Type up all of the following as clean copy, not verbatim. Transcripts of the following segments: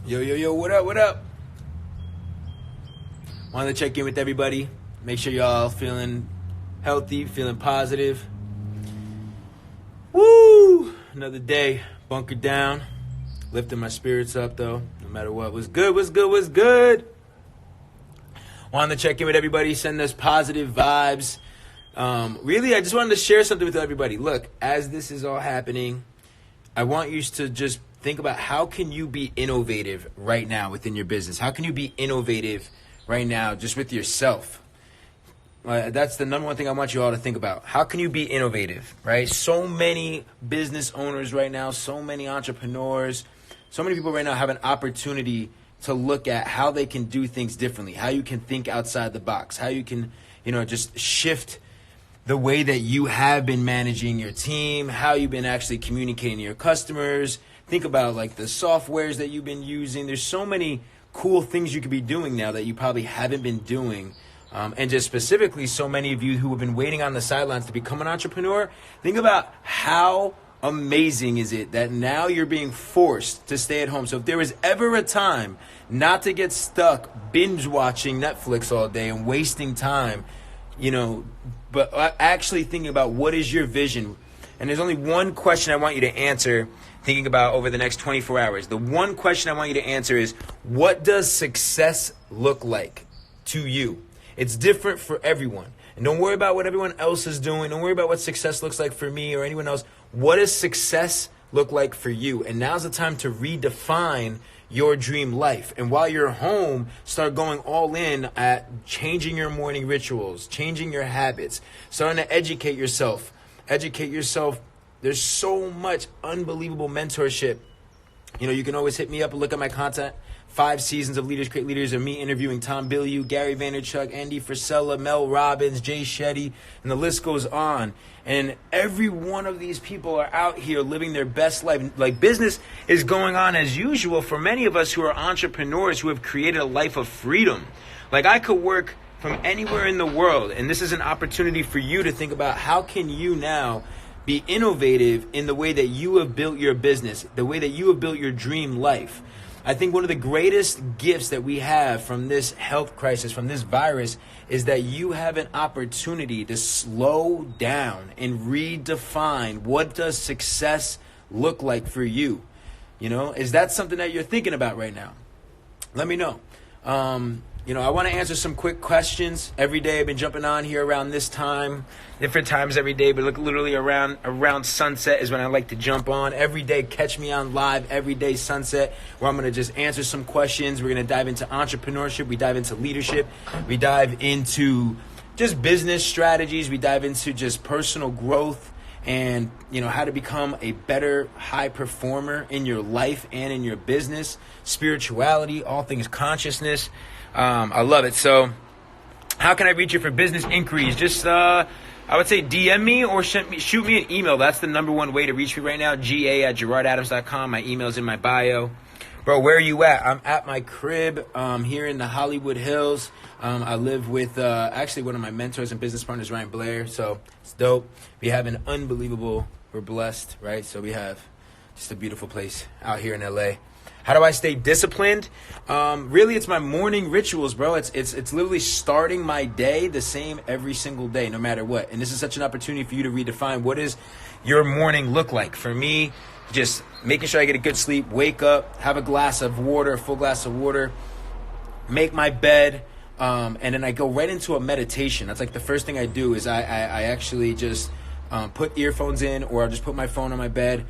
Yo, what up, what up? Wanted to check in with everybody. Make sure y'all feeling healthy, feeling positive. Woo! Another day, bunkered down. Lifting my spirits up, though, no matter what. What's good? Wanted to check in with everybody, send us positive vibes. Really, I just wanted to share something with everybody. Look, as this is all happening, I want you to just think about how can you be innovative right now within your business? How can you be innovative right now just with yourself? That's the number one thing I want you all to think about. How can you be innovative, right? So many business owners right now, so many entrepreneurs, so many people right now have an opportunity to look at how they can do things differently, how you can think outside the box, how you can, just shift the way that you have been managing your team, how you've been actually communicating to your customers. Think about like the softwares that you've been using. There's so many cool things you could be doing now that you probably haven't been doing. And just specifically, so many of you who have been waiting on the sidelines to become an entrepreneur, think about how amazing is it that now you're being forced to stay at home. So if there was ever a time not to get stuck binge watching Netflix all day and wasting time, but actually thinking about what is your vision. And there's only one question I want you to answer thinking about over the next 24 hours. The one question I want you to answer is, what does success look like to you? It's different for everyone. And don't worry about what everyone else is doing. Don't worry about what success looks like for me or anyone else. What does success look like for you? And now's the time to redefine your dream life. And while you're home, start going all in at changing your morning rituals, changing your habits, starting to educate yourself. There's so much unbelievable mentorship. You can always hit me up and look at my content. 5 seasons of Leaders Create Leaders, and me interviewing Tom Bilyeu, Gary Vaynerchuk, Andy Frisella, Mel Robbins, Jay Shetty, and the list goes on. And every one of these people are out here living their best life. Like, business is going on as usual for many of us who are entrepreneurs who have created a life of freedom. Like, I could work from anywhere in the world, and this is an opportunity for you to think about how can you now be innovative in the way that you have built your business, the way that you have built your dream life. I think one of the greatest gifts that we have from this health crisis, from this virus, is that you have an opportunity to slow down and redefine what does success look like for you. Is that something that you're thinking about right now? Let me know. I want to answer some quick questions every day. I've been jumping on here around this time, different times every day, but literally around sunset is when I like to jump on. Every day, catch me on live, every day sunset, where I'm going to just answer some questions. We're going to dive into entrepreneurship. We dive into leadership. We dive into just business strategies. We dive into just personal growth and, how to become a better high performer in your life and in your business, spirituality, all things consciousness. I love it. So how can I reach you for business inquiries? Just, I would say DM me or shoot me an email. That's the number one way to reach me right now. ga@gerardadams.com. My email's in my bio. Bro, where are you at? I'm at my crib here in the Hollywood Hills. I live with actually one of my mentors and business partners, Ryan Blair. So it's dope. We have an unbelievable, we're blessed, right? So we have just a beautiful place out here in LA. How do I stay disciplined? Really, it's my morning rituals, bro. It's literally starting my day the same every single day, no matter what. And this is such an opportunity for you to redefine what does your morning look like. For me, just making sure I get a good sleep, wake up, have a full glass of water, make my bed, and then I go right into a meditation. That's like the first thing I do is I actually just put earphones in, or I'll just put my phone on my bed,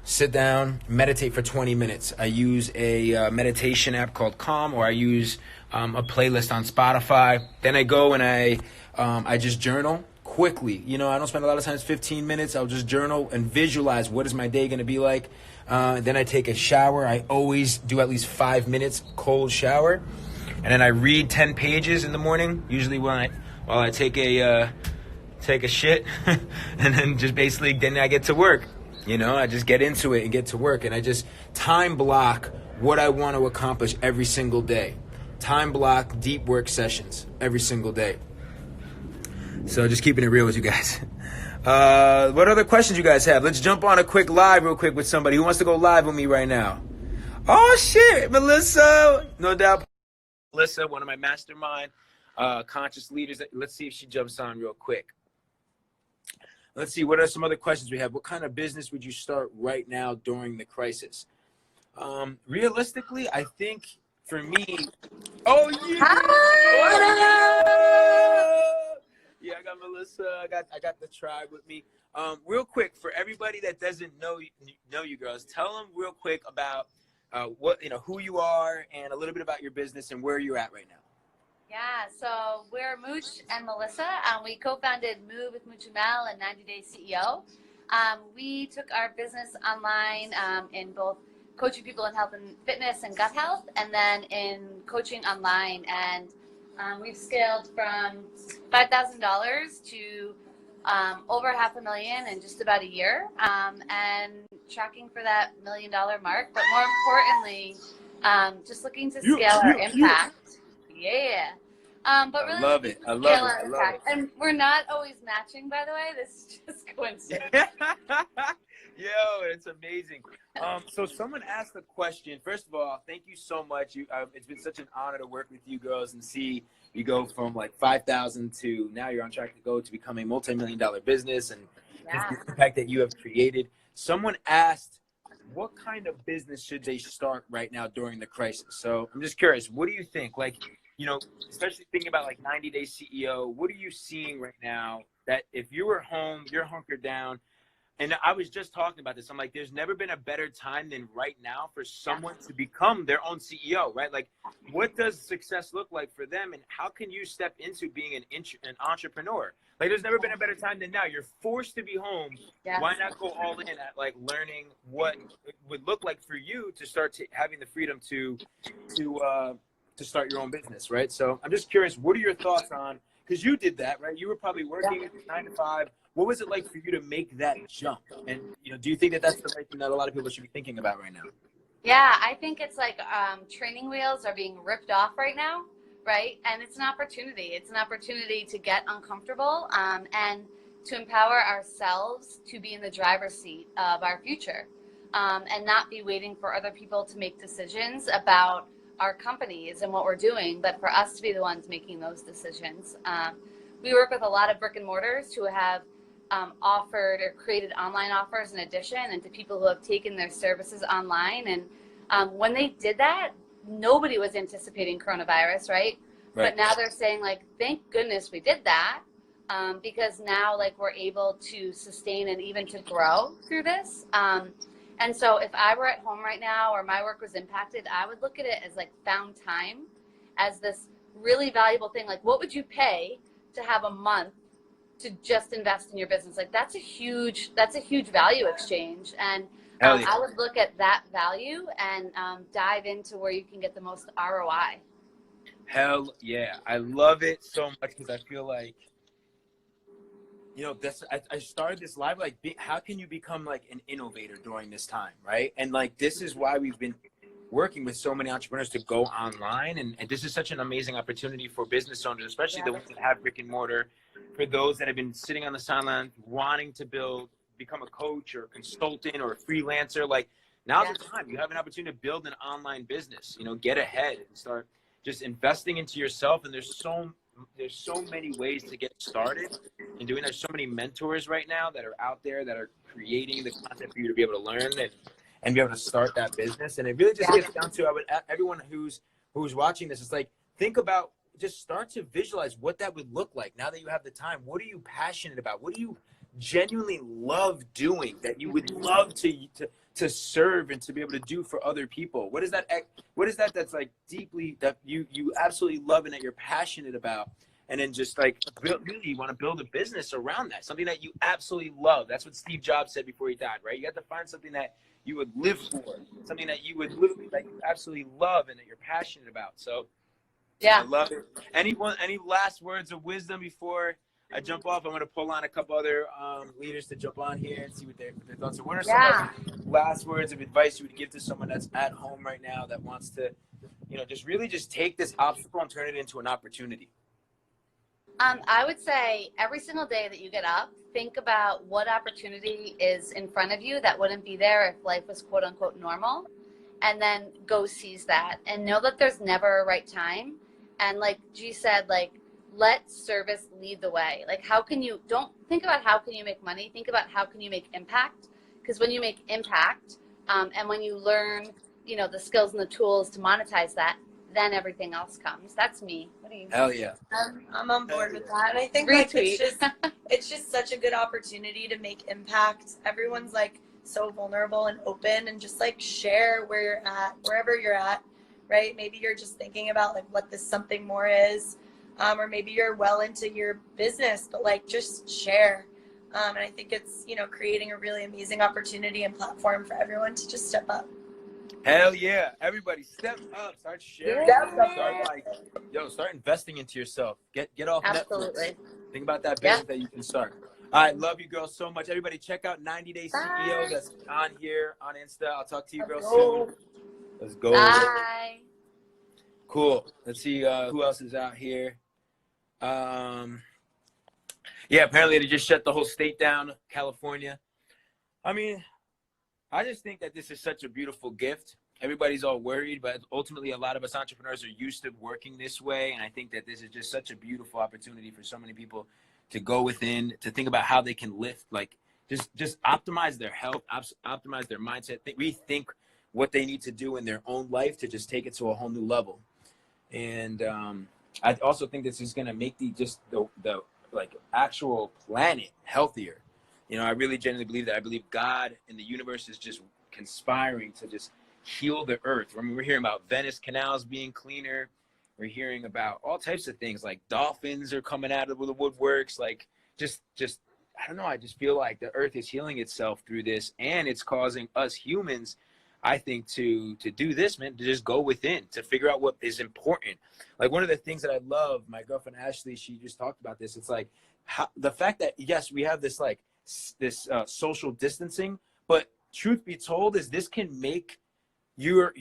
sit down, meditate for 20 minutes. I use a meditation app called Calm, or I use a playlist on Spotify. Then I go and I just journal quickly. I don't spend a lot of time, it's 15 minutes. I'll just journal and visualize what is my day going to be like. Then I take a shower. I always do at least 5 minutes cold shower. And then I read 10 pages in the morning, usually while I take a shit. And then just basically, then I get to work. I just get into it and get to work, and I just time block what I want to accomplish every single day. Time block deep work sessions every single day. So just keeping it real with you guys. What other questions you guys have? Let's jump on a quick live real quick with somebody. Who wants to go live with me right now? Oh shit, Melissa. No doubt. Melissa, one of my mastermind conscious leaders. Let's see if she jumps on real quick. Let's see, what are some other questions we have? What kind of business would you start right now during the crisis? Realistically, I think for me, oh Hi! yeah, I got Melissa. I got the tribe with me. Real quick, for everybody that doesn't know you girls, tell them real quick about what who you are and a little bit about your business and where you're at right now. Yeah, so we're Mooch and Melissa. We co-founded Move with Mooch and Mel and 90 Day CEO. We took our business online in both coaching people in health and fitness and gut health, and then in coaching online. And we've scaled from $5,000 to over $500,000 in just about a year, and tracking for that $1 million mark. But more importantly, just looking to scale our impact. Yeah. But really, I love it. I love scale it. our impact. And we're not always matching, by the way. This is just coincidence. Yo, it's amazing. So someone asked a question. First of all, thank you so much. It's been such an honor to work with you girls and see you go from like 5,000 to now you're on track to go to become a multi-million-dollar business and the impact that you have created. Someone asked, what kind of business should they start right now during the crisis? So I'm just curious, what do you think? Like, especially thinking about like 90 Day CEO, what are you seeing right now that if you were home, you're hunkered down? And I was just talking about this. I'm like, there's never been a better time than right now for someone to become their own CEO, right? Like, what does success look like for them? And how can you step into being an entrepreneur? Like, there's never been a better time than now. You're forced to be home. Yeah. Why not go all in at like learning what it would look like for you to start having the freedom to start your own business, right? So I'm just curious, what are your thoughts on, because you did that, right? You were probably working 9 to 5. What was it like for you to make that jump? And do you think that that's the right thing that a lot of people should be thinking about right now? Yeah, I think it's like training wheels are being ripped off right now, right? And it's an opportunity. It's an opportunity to get uncomfortable and to empower ourselves to be in the driver's seat of our future, and not be waiting for other people to make decisions about our companies and what we're doing, but for us to be the ones making those decisions. We work with a lot of brick and mortars who have offered or created online offers in addition, and to people who have taken their services online. And when they did that, nobody was anticipating coronavirus, right? But now they're saying, like, thank goodness we did that, because now, like, we're able to sustain and even to grow through this. And so if I were at home right now or my work was impacted, I would look at it as like found time, as this really valuable thing. Like, what would you pay to have a month to just invest in your business? Like, that's a huge value exchange. And I would look at that value and dive into where you can get the most ROI. Hell yeah. I love it so much because I feel like, I started this live, like, how can you become like an innovator during this time, right? And like, this is why we've been working with so many entrepreneurs to go online. And this is such an amazing opportunity for business owners, especially the ones that have brick and mortar, for those that have been sitting on the sideline wanting to become a coach or a consultant or a freelancer. Like, now's the time. You have an opportunity to build an online business, get ahead and start just investing into yourself. And there's so many ways to get started in doing. There's so many mentors right now that are out there that are creating the content for you to be able to learn and be able to start that business. And it really just gets down to, everyone who's watching this, it's like, think about, just start to visualize what that would look like now that you have the time. What are you passionate about? What do you genuinely love doing that you would love to serve and to be able to do for other people? What is that that's like deeply, that you absolutely love and that you're passionate about? And then just like really you want to build a business around that, something that you absolutely love. That's what Steve Jobs said before he died, right? You have to find something that you would live for, something that you would literally, like, you absolutely love and that you're passionate about. So I love it. Any last words of wisdom before I jump off? I'm going to pull on a couple other leaders to jump on here and see what their thoughts are. What are some last words of advice you would give to someone that's at home right now that wants to, just take this obstacle and turn it into an opportunity? I would say every single day that you get up, think about what opportunity is in front of you that wouldn't be there if life was quote unquote normal, and then go seize that, and know that there's never a right time. And like G said, like, let service lead the way. Like, how can you, don't think about how can you make money, think about how can you make impact. Because when you make impact, and when you learn, you know, the skills and the tools to monetize that, then everything else comes. That's me. What do you? Hell yeah. I'm on board with that. And I think like it's just such a good opportunity to make impact. Everyone's like so vulnerable and open, and just like share where you're at, wherever you're at, right? Maybe you're just thinking about like what this something more is, or maybe you're well into your business, but like just share. And I think it's, you know, creating a really amazing opportunity and platform for everyone to just step up. Hell yeah. Everybody step up, start sharing. Start investing into yourself. Get off Netflix. Think about that business that you can start. All right, love you girls so much. Everybody check out 90 Day CEO. That's on here on Insta. I'll talk to you girls soon. Let's go. Bye. Cool. Let's see who else is out here. Yeah, apparently they just shut the whole state down, California. I mean, I just think that this is such a beautiful gift. Everybody's all worried, but ultimately a lot of us entrepreneurs are used to working this way. And I think that this is just such a beautiful opportunity for so many people to go within, to think about how they can lift, like just optimize their health, optimize their mindset, rethink what they need to do in their own life to just take it to a whole new level. And I also think this is going to make the like actual planet healthier. You know, I really genuinely believe that. I believe God and the universe is just conspiring to just heal the earth. I mean, we're hearing about Venice canals being cleaner. We're hearing about all types of things, like dolphins are coming out of the woodworks. Like just I don't know. I just feel like the earth is healing itself through this, and it's causing us humans, I think, to do this, man, to just go within, to figure out what is important. Like one of the things that I love, my girlfriend Ashley, she just talked about this. It's like the fact that, yes, we have this like this social distancing, but truth be told is this can make your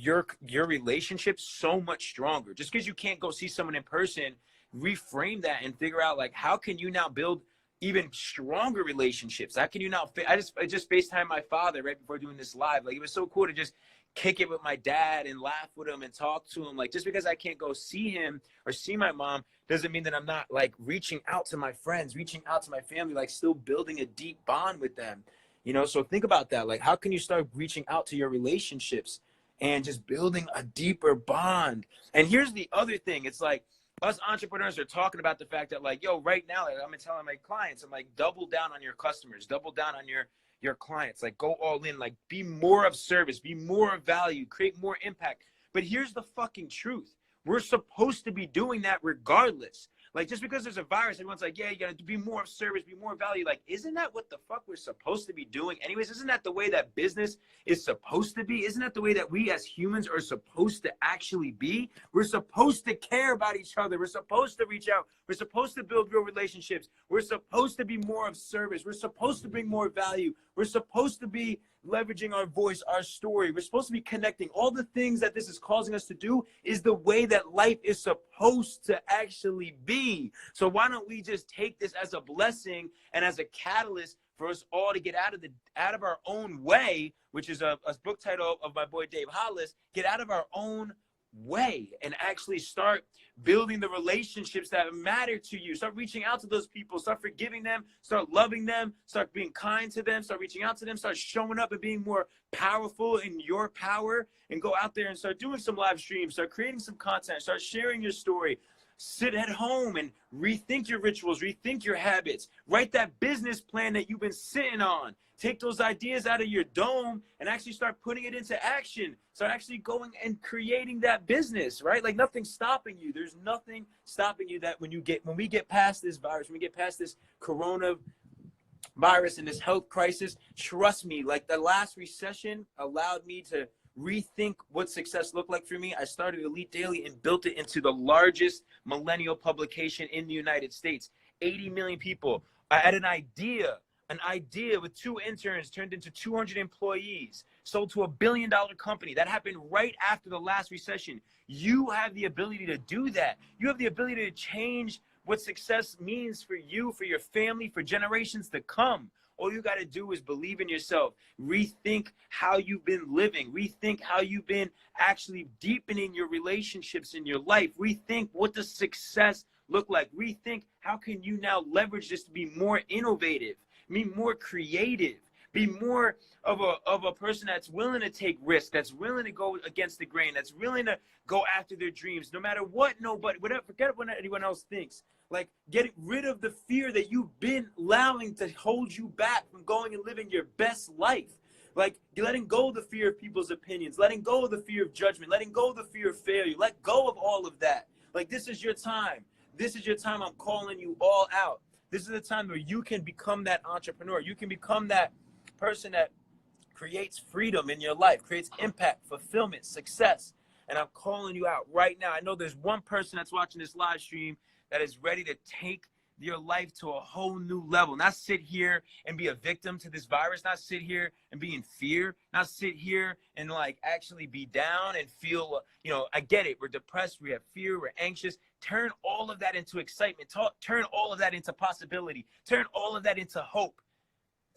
relationship so much stronger. Just because you can't go see someone in person, reframe that and figure out like how can you now build even stronger relationships. How can you now I just FaceTimed my father right before doing this live. Like it was so cool to just kick it with my dad and laugh with him and talk to him. Like just because I can't go see him or see my mom doesn't mean that I'm not like reaching out to my friends, reaching out to my family, like still building a deep bond with them. You know, so think about that. Like how can you start reaching out to your relationships and just building a deeper bond? And here's the other thing. It's like us entrepreneurs are talking about the fact that like, yo, right now, like, I'm telling my clients, I'm like, double down on your customers, double down on your clients, like go all in, like be more of service, be more of value, create more impact. But here's the fucking truth. We're supposed to be doing that regardless. Like just because there's a virus, everyone's like, yeah, you gotta be more of service, be more value. Like, isn't that what the fuck we're supposed to be doing anyways? Isn't that the way that business is supposed to be? Isn't that the way that we as humans are supposed to actually be? We're supposed to care about each other. We're supposed to reach out. We're supposed to build real relationships. We're supposed to be more of service. We're supposed to bring more value. We're supposed to be leveraging our voice, our story. We're supposed to be connecting. All the things that this is causing us to do is the way that life is supposed to actually be. So why don't we just take this as a blessing and as a catalyst for us all to get out of our own way, which is a book title of my boy Dave Hollis, get out of our own way and actually start building the relationships that matter to you. Start reaching out to those people, start forgiving them, start loving them, start being kind to them, start reaching out to them, start showing up and being more powerful in your power, and go out there and start doing some live streams, start creating some content, start sharing your story. Sit at home and rethink your rituals, rethink your habits, write that business plan that you've been sitting on. Take those ideas out of your dome and actually start putting it into action. Start actually going and creating that business, right? Like nothing's stopping you. There's nothing stopping you that when we get past this virus, when we get past this coronavirus and this health crisis, trust me, like the last recession allowed me to rethink what success looked like for me. I started Elite Daily and built it into the largest millennial publication in the United States. 80 million people. I had an idea with 2 interns turned into 200 employees, sold to $1 billion company. That happened right after the last recession. You have the ability to do that. You have the ability to change what success means for you, for your family, for generations to come. All you got to do is believe in yourself. Rethink how you've been living. Rethink how you've been actually deepening your relationships in your life. Rethink what does success look like. Rethink how can you now leverage this to be more innovative, be more creative, be more of a person that's willing to take risks, that's willing to go against the grain, that's willing to go after their dreams, no matter what nobody, whatever, forget what anyone else thinks. Like, getting rid of the fear that you've been allowing to hold you back from going and living your best life. Like, letting go of the fear of people's opinions, letting go of the fear of judgment, letting go of the fear of failure. Let go of all of that. Like, this is your time. This is your time. I'm calling you all out. This is the time where you can become that entrepreneur. You can become that person that creates freedom in your life, creates impact, fulfillment, success. And I'm calling you out right now. I know there's one person that's watching this live stream that is ready to take your life to a whole new level. Not sit here and be a victim to this virus, not sit here and be in fear, not sit here and like actually be down and feel, you know, I get it. We're depressed, we have fear, we're anxious. Turn all of that into excitement. Turn all of that into possibility. Turn all of that into hope.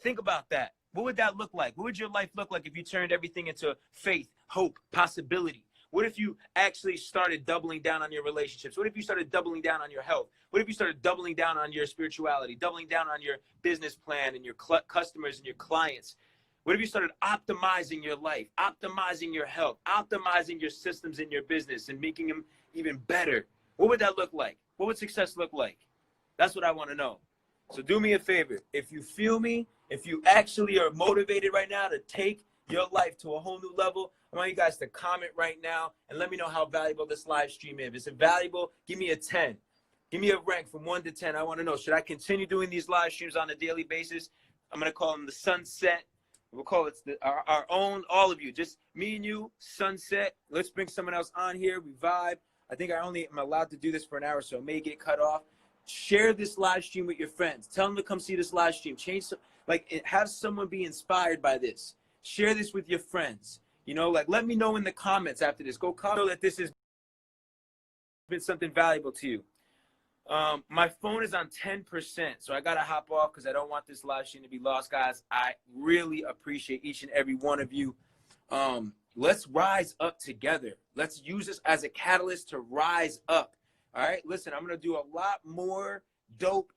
Think about that. What would that look like? What would your life look like if you turned everything into faith, hope, possibility? What if you actually started doubling down on your relationships? What if you started doubling down on your health? What if you started doubling down on your spirituality, doubling down on your business plan and your customers and your clients? What if you started optimizing your life, optimizing your health, optimizing your systems in your business and making them even better? What would that look like? What would success look like? That's what I want to know. So do me a favor. If you feel me, if you actually are motivated right now to take your life to a whole new level, I want you guys to comment right now and let me know how valuable this live stream is. If it's valuable, give me a 10. Give me a rank from 1 to 10. I want to know, should I continue doing these live streams on a daily basis? I'm going to call them the sunset. We'll call it our own, all of you. Just me and you, sunset. Let's bring someone else on here. We vibe. I think I'm allowed to do this for an hour, so it may get cut off. Share this live stream with your friends. Tell them to come see this live stream. Have someone be inspired by this. Share this with your friends. You know, like, let me know in the comments after this. Go comment that this has been something valuable to you. My phone is on 10%, so I got to hop off because I don't want this live stream to be lost, guys. I really appreciate each and every one of you. Let's rise up together. Let's use this as a catalyst to rise up. All right, listen, I'm going to do a lot more dope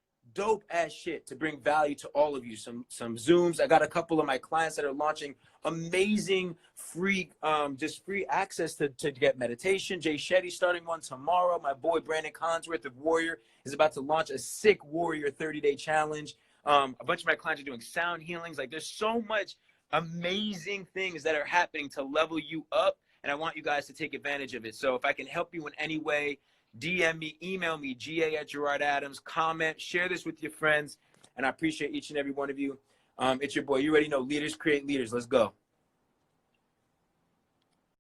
ass shit to bring value to all of you. Some Zooms. I got a couple of my clients that are launching amazing free access to get meditation. Jay Shetty's starting one tomorrow. My boy Brandon Collinsworth of Warrior is about to launch a sick Warrior 30-day challenge. A bunch of my clients are doing sound healings. Like, there's so much amazing things that are happening to level you up, and I want you guys to take advantage of it. So if I can help you in any way, DM me, email me, ga@Gerard Adams, comment, share this with your friends, and I appreciate each and every one of you. It's your boy. You already know, leaders create leaders. Let's go.